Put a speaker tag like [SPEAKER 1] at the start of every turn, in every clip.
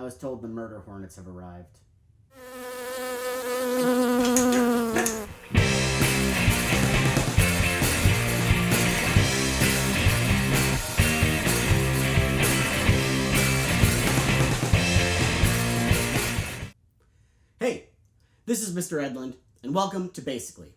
[SPEAKER 1] was told the murder hornets have arrived. Hey, this is Mr. Edlund, and welcome to Basically.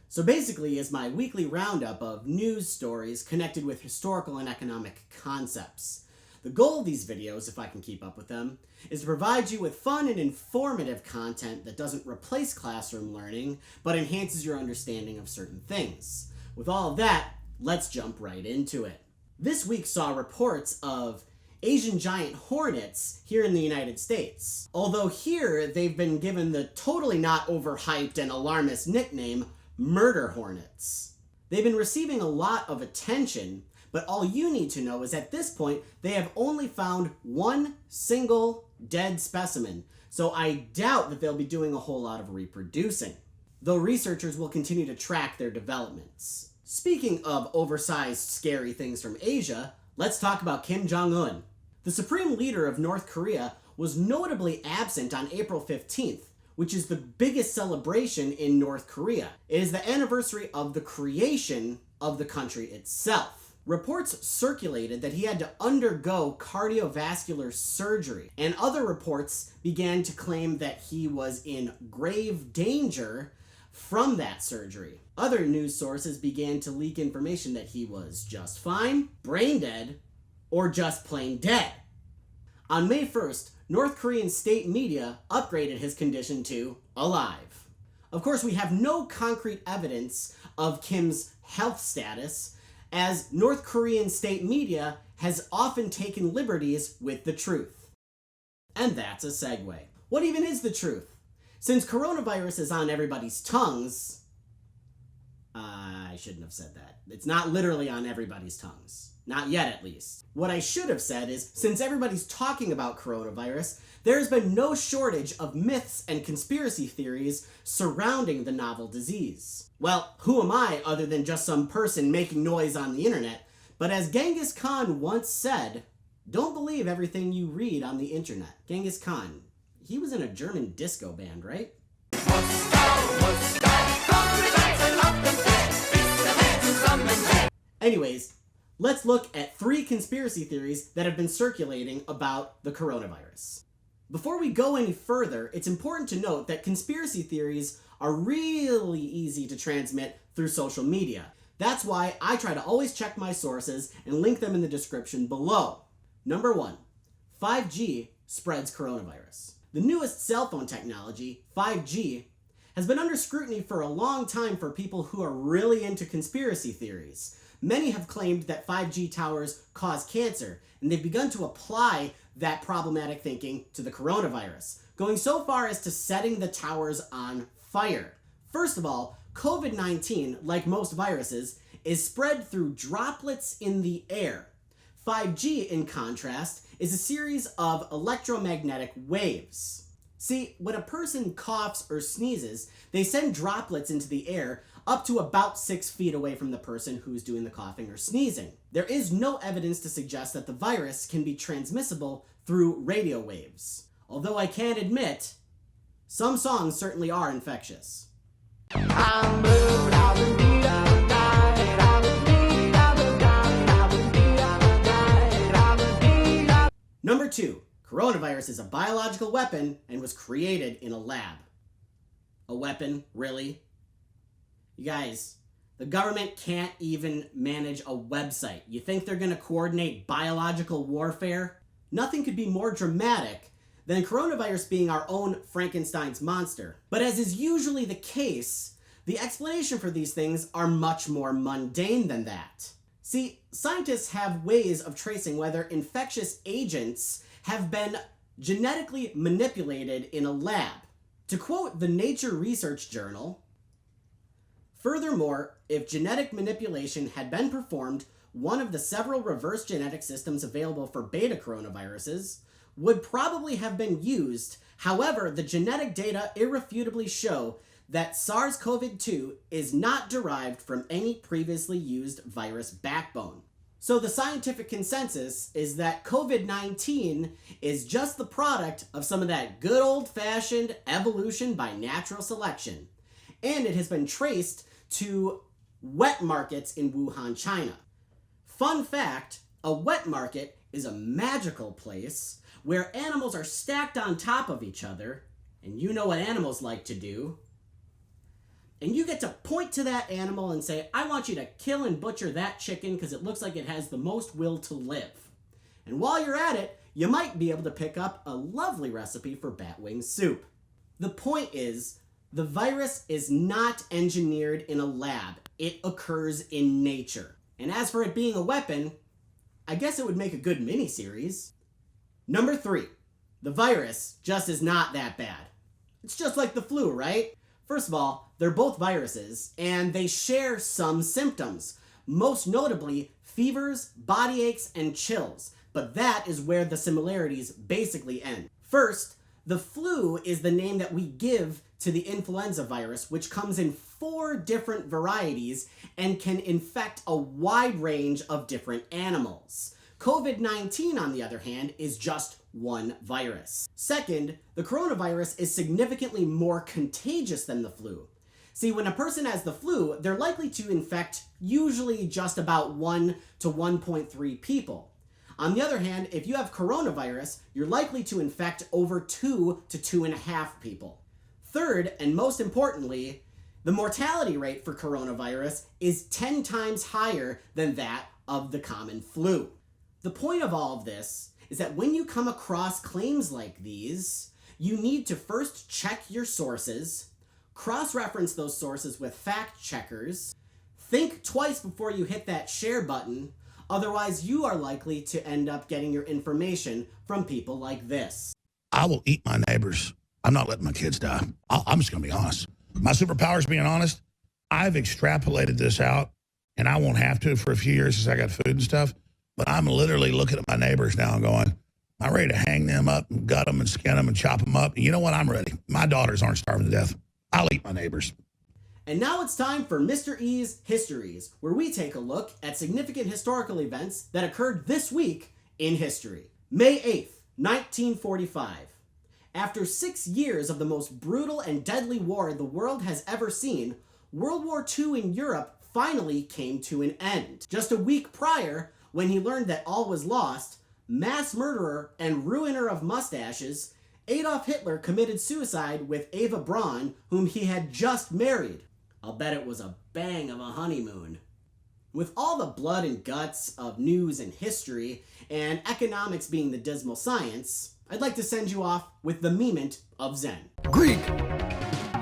[SPEAKER 1] So Basically is my weekly roundup of news stories connected with historical and economic concepts. The goal of these videos, if I can keep up with them, is to provide you with fun and informative content that doesn't replace classroom learning, but enhances your understanding of certain things. With all of that, let's jump right into it. This week saw reports of Asian giant hornets here in the United States. Although here, they've been given the totally not overhyped and alarmist nickname, murder hornets. They've been receiving a lot of attention, but all you need to know is at this point, they have only found one single dead specimen, so I doubt that they'll be doing a whole lot of reproducing, though researchers will continue to track their developments. Speaking of oversized, scary things from Asia, let's talk about Kim Jong-un. The supreme leader of North Korea was notably absent on April 15th, which is the biggest celebration in North Korea. It is the anniversary of the creation of the country itself. Reports circulated that he had to undergo cardiovascular surgery, and other reports began to claim that he was in grave danger from that surgery. Other news sources began to leak information that he was just fine, brain dead, or just plain dead. On May 1st, North Korean state media upgraded his condition to alive. Of course, we have no concrete evidence of Kim's health status, as North Korean state media has often taken liberties with the truth. And that's a segue. What even is the truth? Since coronavirus is on everybody's tongues, I shouldn't have said that. It's not literally on everybody's tongues. Not yet, at least. What I should have said is, since everybody's talking about coronavirus, there's been no shortage of myths and conspiracy theories surrounding the novel disease. Well, who am I other than just some person making noise on the internet? But as Genghis Khan once said, don't believe everything you read on the internet. Genghis Khan, he was in a German disco band, right? Anyways, let's look at 3 conspiracy theories that have been circulating about the coronavirus. Before we go any further, it's important to note that conspiracy theories are really easy to transmit through social media. That's why I try to always check my sources and link them in the description below. Number 1, 5G spreads coronavirus. The newest cell phone technology, 5G, has been under scrutiny for a long time for people who are really into conspiracy theories. Many have claimed that 5G towers cause cancer, and they've begun to apply that problematic thinking to the coronavirus, going so far as to setting the towers on fire. First of all, COVID-19, like most viruses, is spread through droplets in the air. 5G, in contrast, is a series of electromagnetic waves. See, when a person coughs or sneezes, they send droplets into the air up to about 6 feet away from the person who's doing the coughing or sneezing. There is no evidence to suggest that the virus can be transmissible through radio waves. Although I can admit, some songs certainly are infectious. Number 2, coronavirus is a biological weapon and was created in a lab. A weapon, really? You guys, the government can't even manage a website. You think they're gonna coordinate biological warfare? Nothing could be more dramatic than coronavirus being our own Frankenstein's monster. But as is usually the case, the explanation for these things are much more mundane than that. See, scientists have ways of tracing whether infectious agents have been genetically manipulated in a lab. To quote the Nature Research Journal, furthermore, if genetic manipulation had been performed, one of the several reverse genetic systems available for beta coronaviruses would probably have been used. However, the genetic data irrefutably show that SARS-CoV-2 is not derived from any previously used virus backbone. So the scientific consensus is that COVID-19 is just the product of some of that good old-fashioned evolution by natural selection, and it has been traced to wet markets in Wuhan, China. Fun fact, a wet market is a magical place where animals are stacked on top of each other, and you know what animals like to do. And you get to point to that animal and say, I want you to kill and butcher that chicken because it looks like it has the most will to live. And while you're at it, you might be able to pick up a lovely recipe for bat wing soup. The point is, the virus is not engineered in a lab. It occurs in nature. And as for it being a weapon, I guess it would make a good miniseries. Number 3, the virus just is not that bad. It's just like the flu, right? First of all, they're both viruses, and they share some symptoms, most notably fevers, body aches, and chills. But that is where the similarities basically end. First, the flu is the name that we give to the influenza virus, which comes in 4 different varieties and can infect a wide range of different animals. COVID-19, on the other hand, is just one virus. Second, the coronavirus is significantly more contagious than the flu. See, when a person has the flu, they're likely to infect usually just about 1 to 1.3 people. On the other hand, if you have coronavirus, you're likely to infect over 2 to 2.5 people. Third, and most importantly, the mortality rate for coronavirus is 10 times higher than that of the common flu. The point of all of this is that when you come across claims like these, you need to first check your sources, cross-reference those sources with fact checkers, think twice before you hit that share button, otherwise you are likely to end up getting your information from people like this.
[SPEAKER 2] I will eat my neighbors. I'm not letting my kids die. I'm just going to be honest. My superpower is being honest. I've extrapolated this out, and I won't have to for a few years since I got food and stuff. But I'm literally looking at my neighbors now and going, I'm ready to hang them up and gut them and skin them and chop them up. And you know what? I'm ready. My daughters aren't starving to death. I'll eat my neighbors.
[SPEAKER 1] And now it's time for Mr. E's Histories, where we take a look at significant historical events that occurred this week in history. May 8th, 1945. After 6 years of the most brutal and deadly war the world has ever seen, World War II in Europe finally came to an end. Just a week prior, when he learned that all was lost, mass murderer and ruiner of mustaches, Adolf Hitler committed suicide with Eva Braun, whom he had just married. I'll bet it was a bang of a honeymoon. With all the blood and guts of news and history, and economics being the dismal science, I'd like to send you off with the memement of Zen.
[SPEAKER 3] Greek!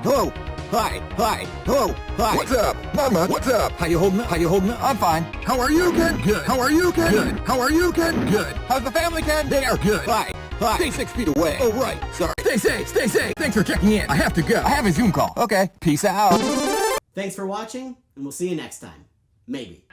[SPEAKER 3] Hello! Hi! Hi! Hello! Hi! What's up? Mama! What's up? How you holding up? How you holding up? I'm fine. How are you, kid? Good. How are you, kid? Good. How are you, kid? Good. How's the family, kid? They are good. Hi! Hi! Stay 6 feet away. Oh, right. Sorry. Stay safe! Stay safe! Thanks for checking in. I have to go. I have a Zoom call. Okay. Peace out.
[SPEAKER 1] Thanks for watching, and we'll see you next time. Maybe.